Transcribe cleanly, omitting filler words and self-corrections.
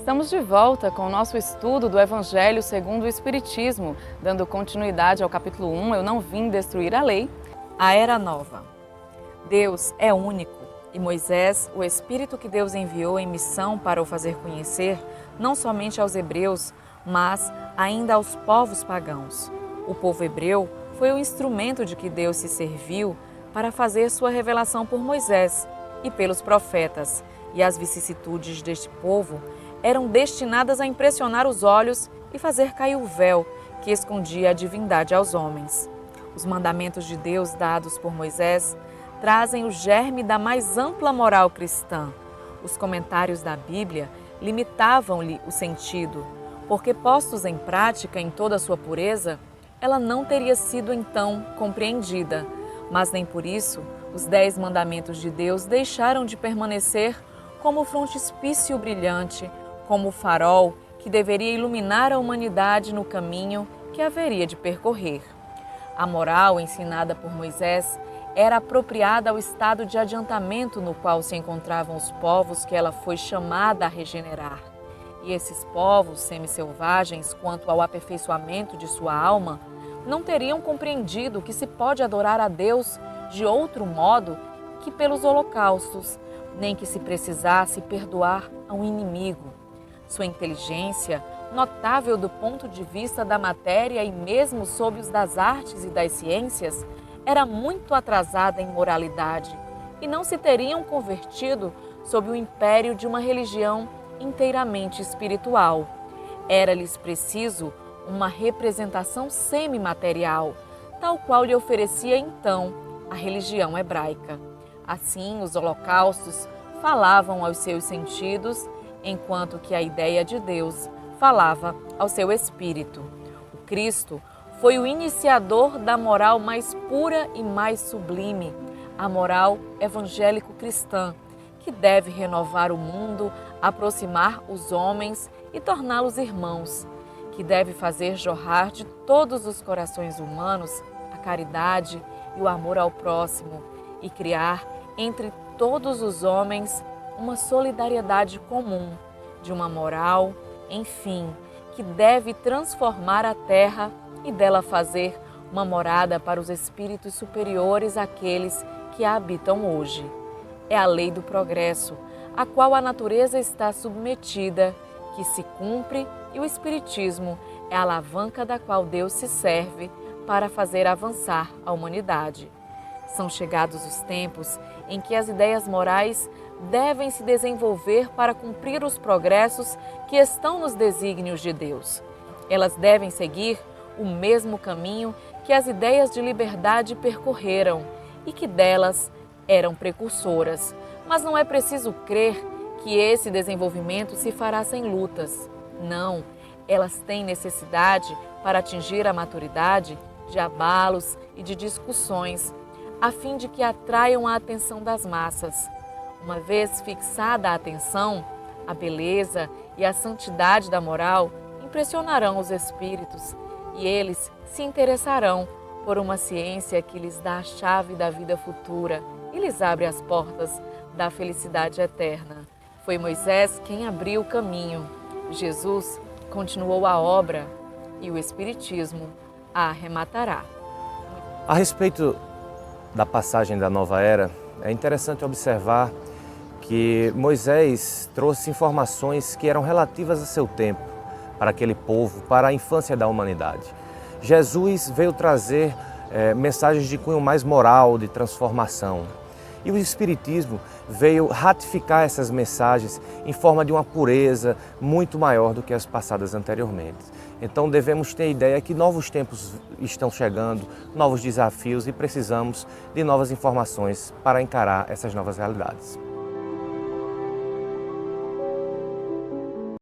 Estamos de volta com o nosso estudo do Evangelho segundo o Espiritismo, dando continuidade ao capítulo 1, Eu não vim destruir a lei, a Era Nova. Deus é único e Moisés, o Espírito que Deus enviou em missão para o fazer conhecer, não somente aos hebreus, mas ainda aos povos pagãos. O povo hebreu foi o instrumento de que Deus se serviu para fazer sua revelação por Moisés e pelos profetas, e as vicissitudes deste povo eram destinadas a impressionar os olhos e fazer cair o véu que escondia a divindade aos homens. Os mandamentos de Deus dados por Moisés trazem o germe da mais ampla moral cristã. Os comentários da Bíblia limitavam-lhe o sentido, porque postos em prática em toda a sua pureza, ela não teria sido então compreendida, mas nem por isso os 10 mandamentos de Deus deixaram de permanecer como frontispício brilhante, como o farol que deveria iluminar a humanidade no caminho que haveria de percorrer. A moral ensinada por Moisés era apropriada ao estado de adiantamento no qual se encontravam os povos que ela foi chamada a regenerar. E esses povos semi-selvagens, quanto ao aperfeiçoamento de sua alma, não teriam compreendido que se pode adorar a Deus de outro modo que pelos holocaustos, nem que se precisasse perdoar a um inimigo. Sua inteligência, notável do ponto de vista da matéria e mesmo sob os das artes e das ciências, era muito atrasada em moralidade e não se teriam convertido sob o império de uma religião inteiramente espiritual. Era-lhes preciso uma representação semimaterial, tal qual lhe oferecia então a religião hebraica. Assim, os holocaustos falavam aos seus sentidos, enquanto que a ideia de Deus falava ao seu espírito. O Cristo foi o iniciador da moral mais pura e mais sublime, a moral evangélico-cristã, que deve renovar o mundo, aproximar os homens e torná-los irmãos, que deve fazer jorrar de todos os corações humanos a caridade e o amor ao próximo e criar entre todos os homens uma solidariedade comum, de uma moral, enfim, que deve transformar a terra e dela fazer uma morada para os espíritos superiores àqueles que a habitam hoje. É a lei do progresso, a qual a natureza está submetida, que se cumpre, e o Espiritismo é a alavanca da qual Deus se serve para fazer avançar a humanidade. São chegados os tempos em que as ideias morais devem se desenvolver para cumprir os progressos que estão nos desígnios de Deus. Elas devem seguir o mesmo caminho que as ideias de liberdade percorreram e que delas eram precursoras. Mas não é preciso crer que esse desenvolvimento se fará sem lutas. Não, elas têm necessidade, para atingir a maturidade, de abalos e de discussões, a fim de que atraiam a atenção das massas. Uma vez fixada a atenção, a beleza e a santidade da moral impressionarão os espíritos e eles se interessarão por uma ciência que lhes dá a chave da vida futura e lhes abre as portas da felicidade eterna. Foi Moisés quem abriu o caminho. Jesus continuou a obra e o Espiritismo a arrematará. A respeito da passagem da nova era, é interessante observar que Moisés trouxe informações que eram relativas a seu tempo, para aquele povo, para a infância da humanidade. Jesus veio trazer mensagens de cunho mais moral, de transformação. E o Espiritismo veio ratificar essas mensagens em forma de uma pureza muito maior do que as passadas anteriormente. Então devemos ter ideia que novos tempos estão chegando, novos desafios e precisamos de novas informações para encarar essas novas realidades.